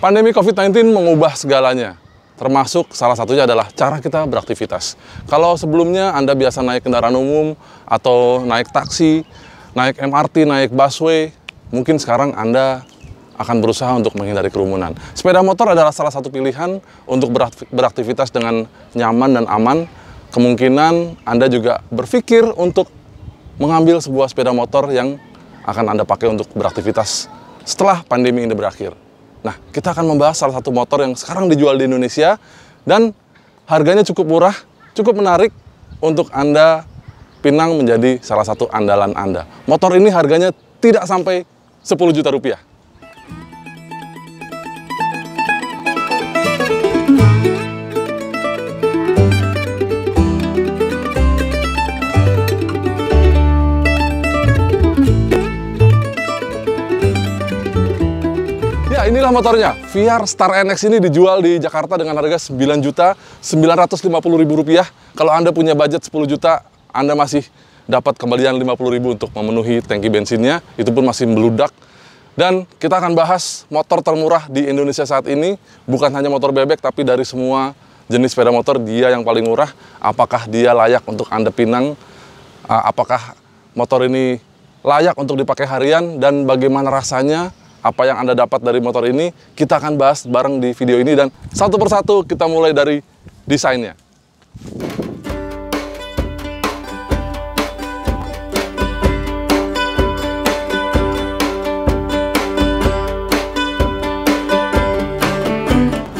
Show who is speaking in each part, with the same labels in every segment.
Speaker 1: Pandemi COVID-19 mengubah segalanya, termasuk salah satunya adalah cara kita beraktivitas. Kalau sebelumnya Anda biasa naik kendaraan umum atau naik taksi, naik MRT, naik busway, mungkin sekarang Anda akan berusaha untuk menghindari kerumunan. Sepeda motor adalah salah satu pilihan untuk beraktivitas dengan nyaman dan aman. Kemungkinan Anda juga berpikir untuk mengambil sebuah sepeda motor yang akan Anda pakai untuk beraktivitas setelah pandemi ini berakhir. Nah, kita akan membahas salah satu motor yang sekarang dijual di Indonesia dan harganya cukup murah, cukup menarik untuk Anda pinang menjadi salah satu andalan Anda. Motor ini harganya tidak sampai 10 juta rupiah. Inilah motornya, VR Star NX ini dijual di Jakarta dengan harga Rp9.950.000. Kalau Anda punya budget 10 juta, Anda masih dapat kembalian 50.000 untuk memenuhi tangki bensinnya, itu pun masih meludak. Dan kita akan bahas motor termurah di Indonesia saat ini, bukan hanya motor bebek, tapi dari semua jenis sepeda motor, dia yang paling murah. Apakah dia layak untuk Anda pinang? Apakah motor ini layak untuk dipakai harian? Dan bagaimana rasanya? Apa yang Anda dapat dari motor ini, kita akan bahas bareng di video ini, dan satu persatu kita mulai dari desainnya.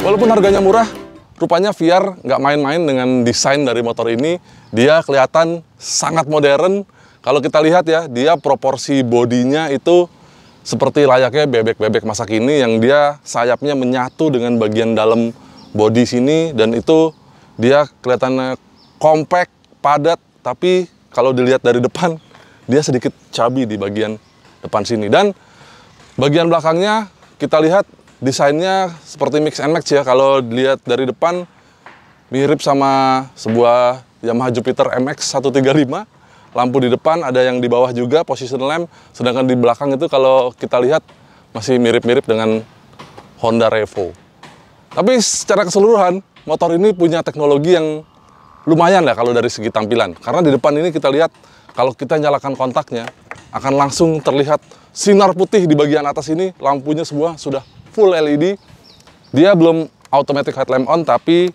Speaker 1: Walaupun harganya murah, rupanya VR nggak main-main dengan desain dari motor ini. Dia kelihatan sangat modern. Kalau kita lihat ya, dia proporsi bodinya itu seperti layaknya bebek-bebek masa kini yang dia sayapnya menyatu dengan bagian dalam bodi sini, dan itu dia kelihatannya compact, padat, tapi kalau dilihat dari depan dia sedikit chubby di bagian depan sini. Dan bagian belakangnya kita lihat desainnya seperti mix and match ya. Kalau dilihat dari depan mirip sama sebuah Yamaha Jupiter MX 135. Lampu di depan ada yang di bawah juga, position lamp. Sedangkan di belakang itu kalau kita lihat masih mirip-mirip dengan Honda Revo. Tapi secara keseluruhan, motor ini punya teknologi yang lumayan lah kalau dari segi tampilan. Karena di depan ini kita lihat, kalau kita nyalakan kontaknya, akan langsung terlihat sinar putih di bagian atas ini. Lampunya semua sudah full LED. Dia belum automatic headlamp on, tapi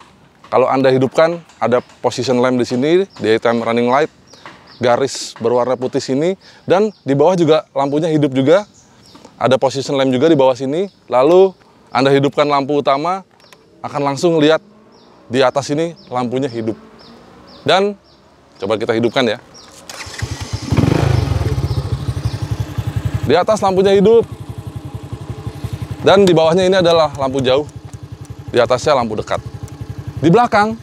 Speaker 1: kalau Anda hidupkan, ada position lamp di sini, daytime running light, garis berwarna putih sini, dan di bawah juga lampunya hidup juga, ada position lamp juga di bawah sini. Lalu Anda hidupkan lampu utama, akan langsung lihat di atas ini lampunya hidup. Dan coba kita hidupkan ya, di atas lampunya hidup, dan di bawahnya ini adalah lampu jauh, di atasnya lampu dekat. Di belakang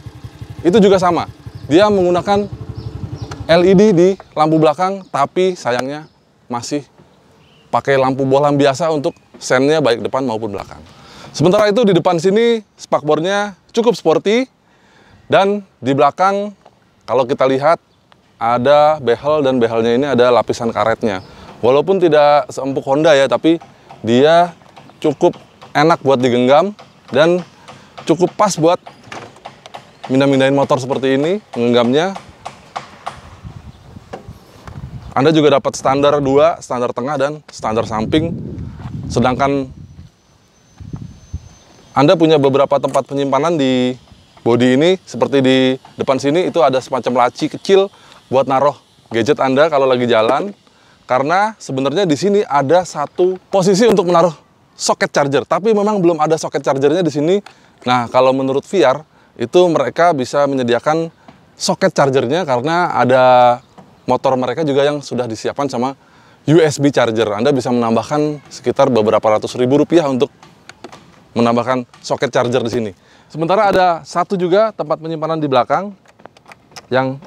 Speaker 1: itu juga sama, dia menggunakan LED di lampu belakang, tapi sayangnya masih pakai lampu bohlam biasa untuk sennya baik depan maupun belakang. Sementara itu di depan sini spakbornya cukup sporty, dan di belakang kalau kita lihat ada behel, dan behelnya ini ada lapisan karetnya. Walaupun tidak seempuk Honda ya, tapi dia cukup enak buat digenggam dan cukup pas buat mindah-mindahin motor seperti ini menggenggamnya. Anda juga dapat standar 2, standar tengah, dan standar samping. Sedangkan Anda punya beberapa tempat penyimpanan di bodi ini. Seperti di depan sini itu ada semacam laci kecil buat naruh gadget Anda kalau lagi jalan. Karena sebenarnya di sini ada satu posisi untuk menaruh soket charger. Tapi memang belum ada soket chargernya di sini. Nah, kalau menurut VR, itu mereka bisa menyediakan soket chargernya karena ada motor mereka juga yang sudah disiapkan sama USB charger. Anda bisa menambahkan sekitar beberapa ratus ribu rupiah untuk menambahkan soket charger di sini. Sementara ada satu juga tempat penyimpanan di belakang yang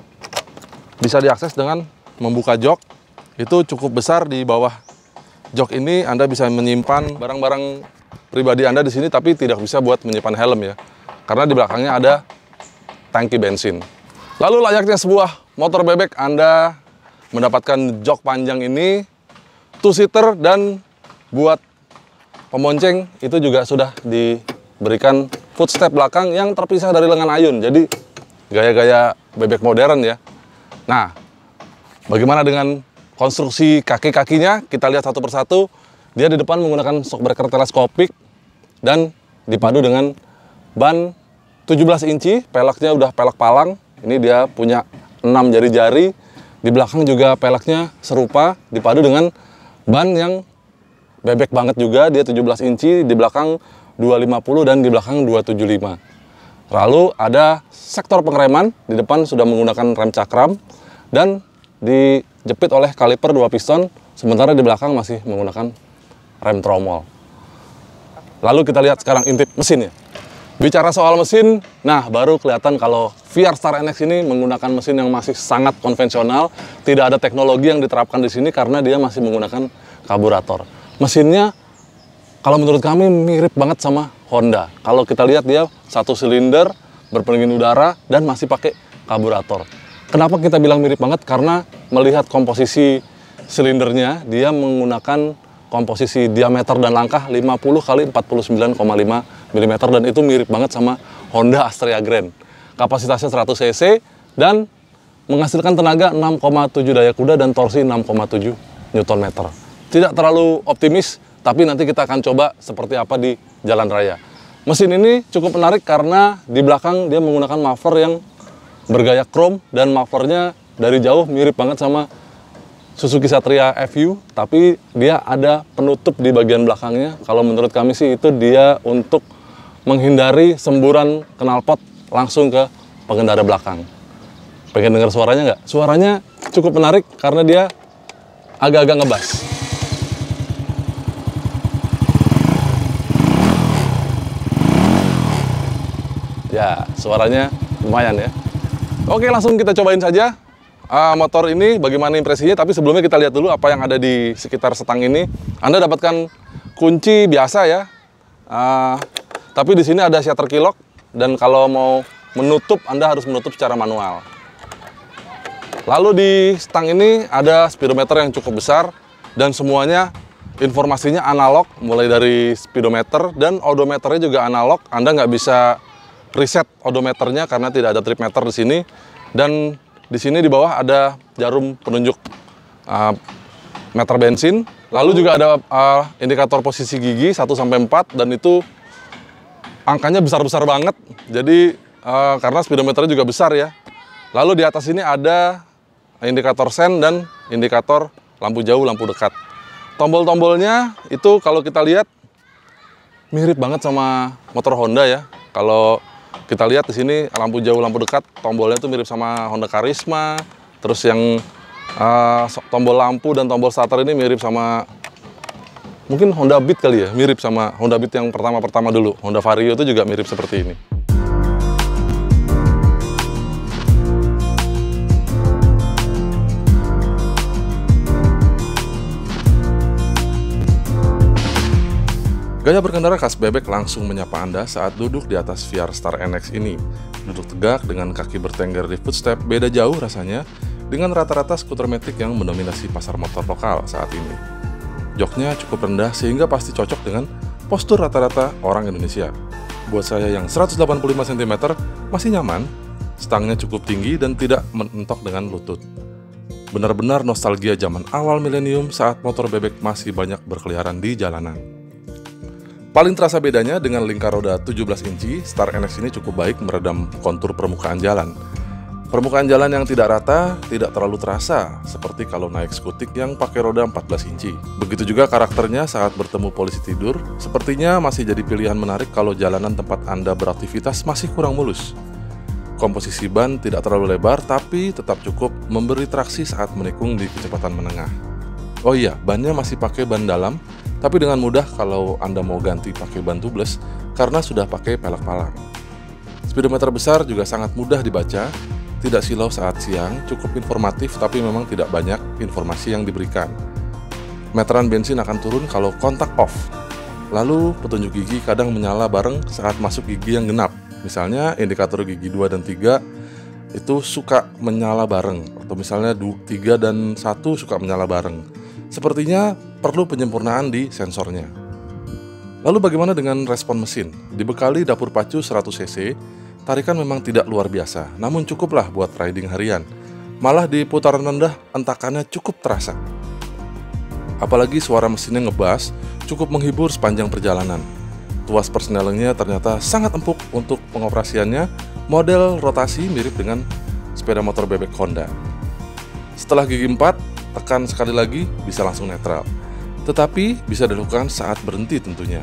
Speaker 1: bisa diakses dengan membuka jok. Itu cukup besar. Di bawah jok ini Anda bisa menyimpan barang-barang pribadi Anda di sini, tapi tidak bisa buat menyimpan helm ya. Karena di belakangnya ada tangki bensin. Lalu layaknya sebuah motor bebek, Anda mendapatkan jok panjang ini, two-seater, dan buat pemonceng itu juga sudah diberikan footstep belakang yang terpisah dari lengan ayun. Jadi gaya-gaya bebek modern ya. Nah, bagaimana dengan konstruksi kaki-kakinya? Kita lihat satu persatu. Dia di depan menggunakan shockbreaker teleskopik dan dipadu dengan ban 17 inci, peleknya udah pelek palang. Ini dia punya 6 jari-jari. Di belakang juga peleknya serupa, dipadu dengan ban yang bebek banget juga. Dia 17 inci, di belakang 250 dan di belakang 275. Lalu ada sektor pengereman, di depan sudah menggunakan rem cakram dan dijepit oleh kaliper 2 piston, sementara di belakang masih menggunakan rem tromol. Lalu kita lihat sekarang intip mesinnya. Bicara soal mesin, nah baru kelihatan kalau VR Star NX ini menggunakan mesin yang masih sangat konvensional. Tidak ada teknologi yang diterapkan di sini karena dia masih menggunakan karburator. Mesinnya kalau menurut kami mirip banget sama Honda. Kalau kita lihat dia 1 silinder, berpendingin udara, dan masih pakai karburator. Kenapa kita bilang mirip banget? Karena melihat komposisi silindernya, dia menggunakan komposisi diameter dan langkah 50 kali 49,5 mm dan itu mirip banget sama Honda Astrea Grand. Kapasitasnya 100 cc dan menghasilkan tenaga 6,7 daya kuda dan torsi 6,7 Nm. Tidak terlalu optimis, tapi nanti kita akan coba seperti apa di jalan raya. Mesin ini cukup menarik karena di belakang dia menggunakan muffler yang bergaya chrome dan mufflernya dari jauh mirip banget sama Suzuki Satria FU, tapi dia ada penutup di bagian belakangnya. Kalau menurut kami sih itu dia untuk menghindari semburan knalpot langsung ke pengendara belakang. Pengen dengar suaranya nggak? Suaranya cukup menarik karena dia agak-agak ngebas. Ya, suaranya lumayan ya. Oke, langsung kita cobain saja. Motor ini bagaimana impresinya, tapi sebelumnya kita lihat dulu apa yang ada di sekitar setang ini. Anda dapatkan kunci biasa ya, tapi di sini ada shutter key lock dan kalau mau menutup Anda harus menutup secara manual. Lalu di setang ini ada speedometer yang cukup besar dan semuanya informasinya analog, mulai dari speedometer dan odometernya juga analog. Anda nggak bisa reset odometernya karena tidak ada trip meter di sini. Dan di sini di bawah ada jarum penunjuk meter bensin. Lalu juga ada indikator posisi gigi 1-4 dan itu angkanya besar-besar banget. Jadi karena speedometernya juga besar ya. Lalu di atas ini ada indikator sen dan indikator lampu jauh, lampu dekat. Tombol-tombolnya itu kalau kita lihat mirip banget sama motor Honda ya. Kalau kita lihat di sini lampu jauh, lampu dekat, tombolnya itu mirip sama Honda Karisma. Terus yang tombol lampu dan tombol starter ini mirip sama mungkin Honda Beat kali ya, mirip sama Honda Beat yang pertama-pertama dulu. Honda Vario itu juga mirip seperti ini. Gaya berkendara khas bebek langsung menyapa Anda saat duduk di atas VR Star NX ini. Duduk tegak dengan kaki bertengger di footstep beda jauh rasanya dengan rata-rata skuter matic yang mendominasi pasar motor lokal saat ini. Joknya cukup rendah sehingga pasti cocok dengan postur rata-rata orang Indonesia. Buat saya yang 185 cm masih nyaman, stangnya cukup tinggi dan tidak menentok dengan lutut. Benar-benar nostalgia zaman awal milenium saat motor bebek masih banyak berkeliaran di jalanan. Paling terasa bedanya dengan lingkar roda 17 inci, Star NX ini cukup baik meredam kontur permukaan jalan. Permukaan jalan yang tidak rata tidak terlalu terasa, seperti kalau naik skutik yang pakai roda 14 inci. Begitu juga karakternya saat bertemu polisi tidur, sepertinya masih jadi pilihan menarik kalau jalanan tempat Anda beraktivitas masih kurang mulus. Komposisi ban tidak terlalu lebar, tapi tetap cukup memberi traksi saat menikung di kecepatan menengah. Oh iya, bannya masih pakai ban dalam, tapi dengan mudah kalau Anda mau ganti pakai ban tubeless karena sudah pakai pelek palang. Speedometer besar juga sangat mudah dibaca, tidak silau saat siang, cukup informatif tapi memang tidak banyak informasi yang diberikan. Meteran bensin akan turun kalau kontak off. Lalu petunjuk gigi kadang menyala bareng saat masuk gigi yang genap. Misalnya indikator gigi 2 dan 3 itu suka menyala bareng, atau misalnya 3 dan 1 suka menyala bareng. Sepertinya perlu penyempurnaan di sensornya. Lalu bagaimana dengan respon mesin? Dibekali dapur pacu 100 cc, tarikan memang tidak luar biasa, namun cukuplah buat riding harian. Malah di putaran rendah, entakannya cukup terasa. Apalagi suara mesinnya ngebas, cukup menghibur sepanjang perjalanan. Tuas persnelingnya ternyata sangat empuk untuk pengoperasiannya, model rotasi mirip dengan sepeda motor bebek Honda. Setelah gigi 4, tekan sekali lagi bisa langsung netral. Tetapi bisa dilakukan saat berhenti tentunya.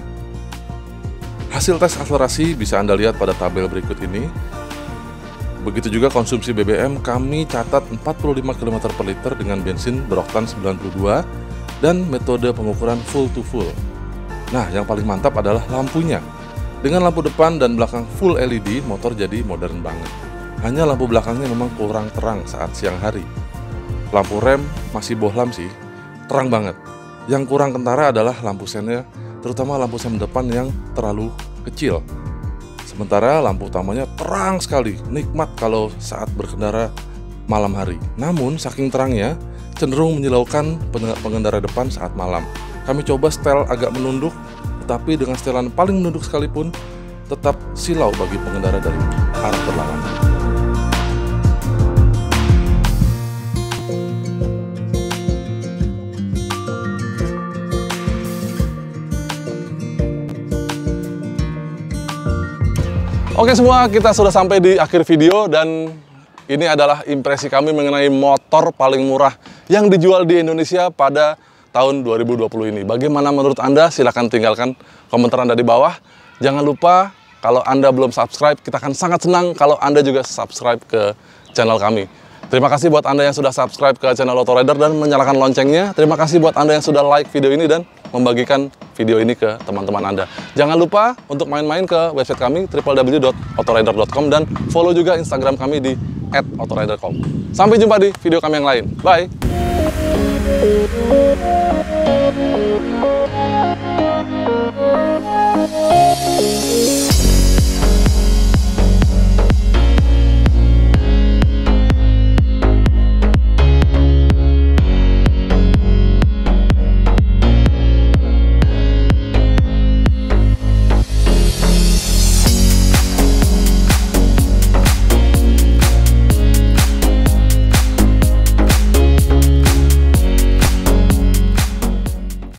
Speaker 1: Hasil tes akselerasi bisa Anda lihat pada tabel berikut ini. Begitu juga konsumsi BBM, kami catat 45 km per liter dengan bensin beroktan 92 dan metode pengukuran full to full. Nah, yang paling mantap adalah lampunya. Dengan lampu depan dan belakang full LED, motor jadi modern banget. Hanya lampu belakangnya memang kurang terang saat siang hari. Lampu rem masih bohlam sih, terang banget. Yang kurang kentara adalah lampu sennya, terutama lampu sen depan yang terlalu kecil. Sementara lampu utamanya terang sekali, nikmat kalau saat berkendara malam hari. Namun saking terangnya, cenderung menyilaukan pengendara depan saat malam. Kami coba setel agak menunduk, tetapi dengan setelan paling menunduk sekalipun, tetap silau bagi pengendara dari arah berlawanan. Oke semua, kita sudah sampai di akhir video dan ini adalah impresi kami mengenai motor paling murah yang dijual di Indonesia pada tahun 2020 ini. Bagaimana menurut Anda? Silahkan tinggalkan komentar Anda di bawah. Jangan lupa kalau Anda belum subscribe, kita akan sangat senang kalau Anda juga subscribe ke channel kami. Terima kasih buat Anda yang sudah subscribe ke channel Autorider dan menyalakan loncengnya. Terima kasih buat Anda yang sudah like video ini dan membagikan video ini ke teman-teman Anda. Jangan lupa untuk main-main ke website kami www.autorider.com dan follow juga Instagram kami di @autorider.com. Sampai jumpa di video kami yang lain. Bye!